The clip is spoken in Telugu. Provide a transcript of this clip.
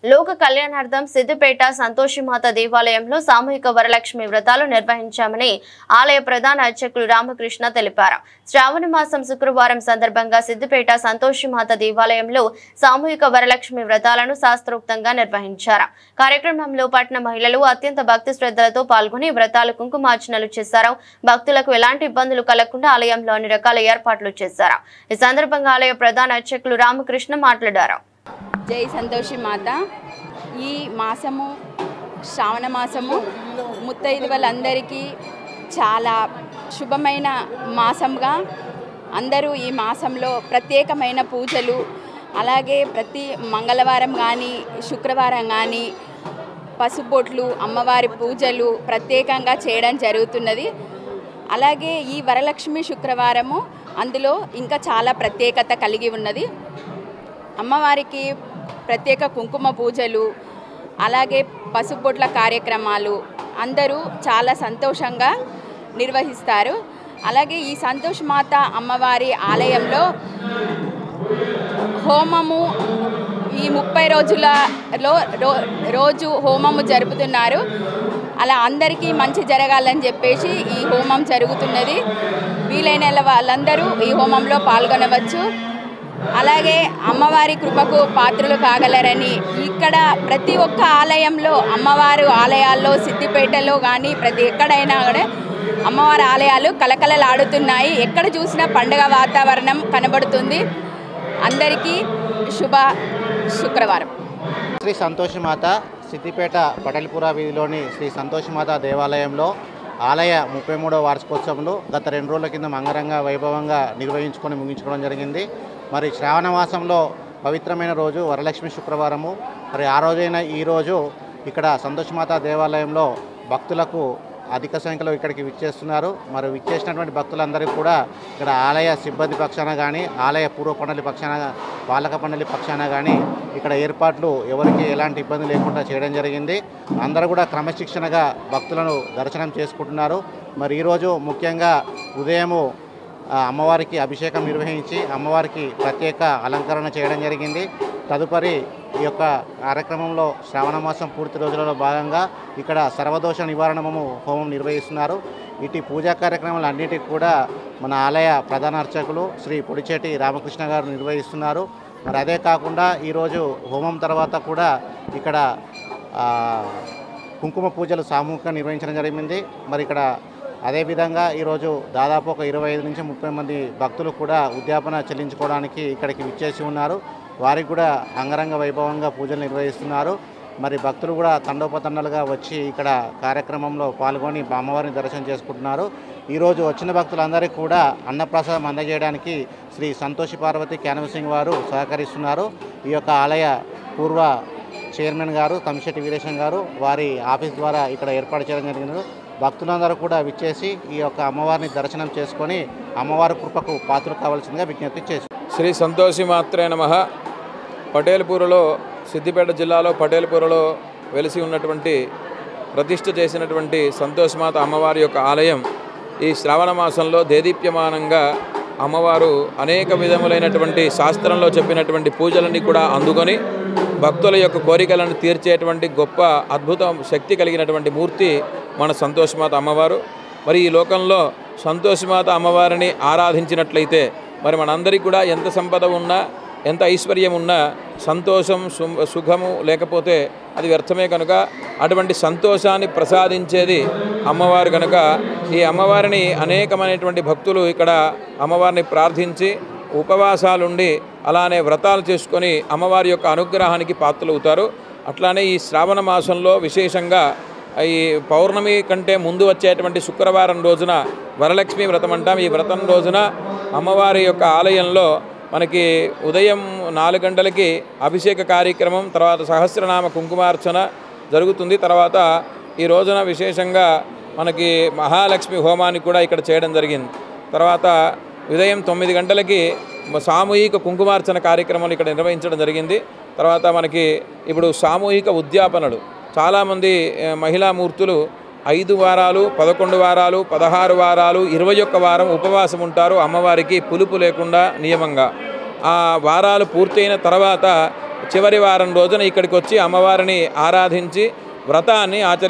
లోక కళ్యాణార్థం సిద్దిపేట సంతోషిమాత దేవాలయంలో సామూహిక వరలక్ష్మి వ్రతాలు నిర్వహించామని ఆలయ ప్రధాన అర్చకులు రామకృష్ణ తెలిపారు. శ్రావణ మాసం శుక్రవారం సందర్భంగా సిద్దిపేట సంతోషిమాత దేవాలయంలో సామూహిక వరలక్ష్మి వ్రతాలను శాస్త్రోక్తంగా నిర్వహించారు. కార్యక్రమంలో పట్టణ మహిళలు అత్యంత భక్తి శ్రద్ధలతో పాల్గొని వ్రతాలు కుంకుమార్చనలు చేశారు. భక్తులకు ఎలాంటి ఇబ్బందులు కలగకుండా ఆలయంలో అన్ని రకాల ఏర్పాట్లు చేశారు. ఈ సందర్భంగా ఆలయ ప్రధాన అర్చకులు రామకృష్ణ మాట్లాడారు. జై సంతోషి మాత. ఈ మాసము శ్రావణ మాసము ముత్తైదువులందరికీ చాలా శుభమైన మాసంగా అందరూ ఈ మాసంలో ప్రత్యేకమైన పూజలు, అలాగే ప్రతి మంగళవారం కానీ శుక్రవారం కానీ పసుబొట్లు అమ్మవారి పూజలు ప్రత్యేకంగా చేయడం జరుగుతున్నది. అలాగే ఈ వరలక్ష్మి శుక్రవారము అందులో ఇంకా చాలా ప్రత్యేకత కలిగి ఉన్నది. అమ్మవారికి ప్రత్యేక కుంకుమ పూజలు, అలాగే పసుబొట్ల కార్యక్రమాలు అందరూ చాలా సంతోషంగా నిర్వహిస్తారు. అలాగే ఈ సంతోష్ మాత అమ్మవారి ఆలయంలో హోమము ఈ 30 రోజులలో రోజు హోమము జరుపుతున్నారు. అలా అందరికీ మంచి జరగాలని చెప్పేసి ఈ హోమం జరుగుతున్నది. వీలైన వాళ్ళందరూ ఈ హోమంలో పాల్గొనవచ్చు. అలాగే అమ్మవారి కృపకు పాత్రలు కాగలరని ఇక్కడ ప్రతి ఒక్క ఆలయంలో అమ్మవారి ఆలయాల్లో సిద్దిపేటలో కానీ ప్రతి ఎక్కడైనా కూడా అమ్మవారి ఆలయాలు కలకలలాడుతున్నాయి. ఎక్కడ చూసినా పండుగ వాతావరణం కనబడుతుంది. అందరికీ శుభ శుక్రవారం. శ్రీ సంతోషిమాత సిద్దిపేట పటల్పుర వీధిలోని శ్రీ సంతోషిమాత దేవాలయంలో ఆలయ 33వ వార్షికోత్సవంలో గత 2 రోజుల కింద అంగరంగ వైభవంగా నిర్వహించుకొని ముగించుకోవడం జరిగింది. మరి శ్రావణ మాసంలో పవిత్రమైన రోజు వరలక్ష్మి శుక్రవారము. మరి ఆ రోజైన ఈరోజు ఇక్కడ సంతోషిమాత దేవాలయంలో భక్తులకు అధిక సంఖ్యలో ఇక్కడికి విచ్చేస్తున్నారు. మరి విచ్చేసినటువంటి భక్తులందరికీ కూడా ఇక్కడ ఆలయ సిబ్బంది పక్షాన కానీ ఆలయ పూర్వ పండలి పక్షాన పాలక పండలి పక్షాన కానీ ఇక్కడ ఏర్పాట్లు ఎవరికి ఎలాంటి ఇబ్బంది లేకుండా చేయడం జరిగింది. అందరూ కూడా క్రమశిక్షణగా భక్తులను దర్శనం చేసుకుంటున్నారు. మరి ఈరోజు ముఖ్యంగా ఉదయము అమ్మవారికి అభిషేకం నిర్వహించి అమ్మవారికి ప్రత్యేక అలంకరణ చేయడం జరిగింది. తదుపరి ఈ యొక్క కార్యక్రమంలో శ్రావణ మాసం పూర్తి రోజులలో భాగంగా ఇక్కడ సర్వదోష నివారణము హోమం నిర్వహిస్తున్నారు. ఇటు పూజా కార్యక్రమాలన్నిటికీ కూడా మన ఆలయ ప్రధాన అర్చకులు శ్రీ పొడిచేటి రామకృష్ణ గారు నిర్వహిస్తున్నారు. మరి అదే కాకుండా ఈరోజు హోమం తర్వాత కూడా ఇక్కడ కుంకుమ పూజలు సామూహికంగా నిర్వహించడం జరిగింది. మరి ఇక్కడ అదేవిధంగా ఈరోజు దాదాపు ఒక 25 నుంచి 30 మంది భక్తులు కూడా ఉద్యాపన చెల్లించుకోవడానికి ఇక్కడికి విచ్చేసి ఉన్నారు. వారికి కూడా అంగరంగ వైభవంగా పూజలు నిర్వహిస్తున్నారు. మరి భక్తులు కూడా తండోపతండాలుగా వచ్చి ఇక్కడ కార్యక్రమంలో పాల్గొని అమ్మవారిని దర్శనం చేసుకుంటున్నారు. ఈరోజు వచ్చిన భక్తులందరికీ కూడా అన్నప్రసాదం అందజేయడానికి శ్రీ సంతోషి పార్వతి క్యాన్వసింగ్ వారు సహకరిస్తున్నారు. ఈ యొక్క ఆలయ పూర్వ చైర్మన్ గారు తమిశెట్టి వీరేశం గారు వారి ఆఫీస్ ద్వారా ఇక్కడ ఏర్పాటు చేయడం జరిగింది. భక్తులందరూ కూడా విచ్చేసి ఈ యొక్క అమ్మవారిని దర్శనం చేసుకొని అమ్మవారి కృపకు పాత్రలు కావాల్సిందిగా విజ్ఞప్తి చేసి శ్రీ సంతోషి మాత్రే నమః. పటేల్పూర్లో సిద్దిపేట జిల్లాలో పటేల్పూర్లో వెలిసి ఉన్నటువంటి ప్రతిష్ఠ చేసినటువంటి సంతోషిమాత అమ్మవారి యొక్క ఆలయం ఈ శ్రావణ మాసంలో దేదీప్యమానంగా అమ్మవారు అనేక విధములైనటువంటి శాస్త్రంలో చెప్పినటువంటి పూజలన్నీ కూడా అందుకొని భక్తుల యొక్క కోరికలను తీర్చేటువంటి గొప్ప అద్భుతం శక్తి కలిగినటువంటి మూర్తి మన సంతోషిమాత అమ్మవారు. మరి ఈ లోకంలో సంతోషిమాత అమ్మవారిని ఆరాధించినట్లయితే మరి మనందరికీ కూడా ఎంత సంపద ఉన్నా ఎంత ఐశ్వర్యం ఉన్నా సంతోషం సుఖము లేకపోతే అది వ్యర్థమే కనుక అటువంటి సంతోషాన్ని ప్రసాదించేది అమ్మవారు కనుక ఈ అమ్మవారిని అనేకమైనటువంటి భక్తులు ఇక్కడ అమ్మవారిని ప్రార్థించి ఉపవాసాలుండి అలానే వ్రతాలు చేసుకొని అమ్మవారి యొక్క అనుగ్రహానికి పాత్రలవుతారు. అట్లానే ఈ శ్రావణ మాసంలో విశేషంగా ఈ పౌర్ణమి కంటే ముందు వచ్చేటువంటి శుక్రవారం రోజున వరలక్ష్మి వ్రతం అంటాం. ఈ వ్రతం రోజున అమ్మవారి యొక్క ఆలయంలో మనకి ఉదయం 4 గంటలకి అభిషేక కార్యక్రమం, తర్వాత సహస్రనామ కుంకుమార్చన జరుగుతుంది. తర్వాత ఈ రోజున విశేషంగా మనకి మహాలక్ష్మి హోమాన్ని కూడా ఇక్కడ చేయడం జరిగింది. తర్వాత ఉదయం 9 గంటలకి సామూహిక కుంకుమార్చన కార్యక్రమాలు ఇక్కడ నిర్వహించడం జరిగింది. తర్వాత మనకి ఇప్పుడు సామూహిక ఉద్యాపనలు చాలామంది మహిళామూర్తులు 5 వారాలు 11 వారాలు 16 వారాలు 21 వారం ఉపవాసం ఉంటారు అమ్మవారికి పులుపు లేకుండా నియమంగా. ఆ వారాలు పూర్తయిన తర్వాత చివరి వారం రోజున ఇక్కడికి వచ్చి అమ్మవారిని ఆరాధించి వ్రతాన్ని ఆచరిస్తారు.